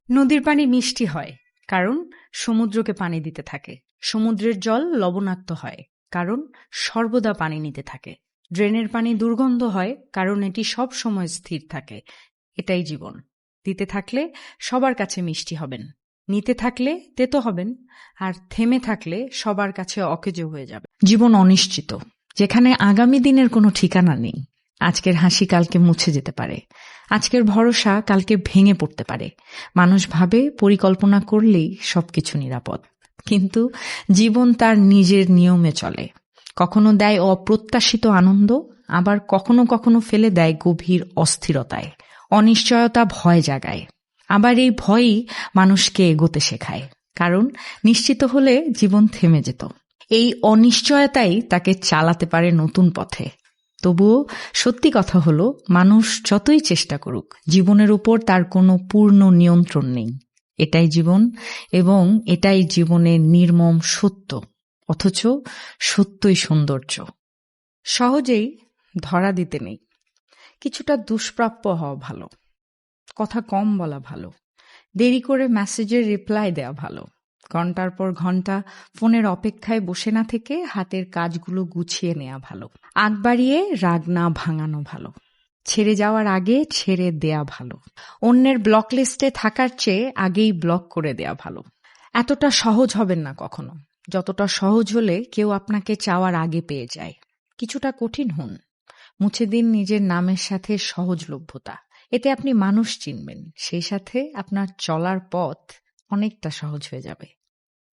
নদীর পানি মিষ্টি হয় কারণ সমুদ্রকে পানি দিতে থাকে। সমুদ্রের জল লবণাক্ত হয় কারণ সর্বদা পানি নিতে থাকে। ড্রেনের পানি দুর্গন্ধ হয় কারণ এটি সব সময় স্থির থাকে। এটাই জীবন। দিতে থাকলে সবার কাছে মিষ্টি হবেন, নিতে থাকলে তেতো হবেন, আর থেমে থাকলে সবার কাছে অকেজো হয়ে যাবে। জীবন অনিশ্চিত, যেখানে আগামী দিনের কোনো ঠিকানা নেই। আজকের হাসি কালকে মুছে যেতে পারে, আজকের ভরসা কালকে ভেঙে পড়তে পারে। মানুষ ভাবে পরিকল্পনা করলেই সবকিছু নিরাপদ, কিন্তু জীবন তার নিজের নিয়মে চলে। কখনো দেয় অপ্রত্যাশিত আনন্দ, আবার কখনো কখনো ফেলে দেয় গভীর অস্থিরতায়। অনিশ্চয়তা ভয় জাগায়, আবার এই ভয়ই মানুষকে এগোতে শেখায়। কারণ নিশ্চিত হলে জীবন থেমে যেত, এই অনিশ্চয়তাই তাকে চালাতে পারে নতুন পথে। তবুও সত্যি কথা হলো, মানুষ যতই চেষ্টা করুক, জীবনের উপর তার কোনো পূর্ণ নিয়ন্ত্রণ নেই। এটাই জীবন, এবং এটাই জীবনের নির্মম সত্য, অথচ সত্যই সৌন্দর্য। সহজেই ধরা দিতে নেই, কিছুটা দুষ্প্রাপ্য হওয়া ভালো, কথা কম বলা ভালো, দেরি করে মেসেজের রিপ্লাই দেওয়া ভালো, ঘন্টার পর ঘন্টা ফোনের অপেক্ষায় বসে না থেকে হাতের কাজগুলো গুছিয়ে নেওয়া ভালো, আগ বাড়িয়ে রাগ না ভাঙানো ভালো, ছেড়ে যাওয়ার আগে ছেড়ে দেয়া ভালো, অন্যের ব্লক লিস্টে থাকার চেয়ে আগেই ব্লক করে দেয়া ভালো। এতটা সহজ হবেন না কখনো, যতটা সহজ হলে কেউ আপনাকে চাওয়ার আগে পেয়ে যায়। কিছুটা কঠিন হন, মুছে দিন নিজের নামের সাথে সহজলভ্যতা। এতে আপনি মানুষ চিনবেন, সেই সাথে আপনার চলার পথ অনেকটা সহজ হয়ে যাবে।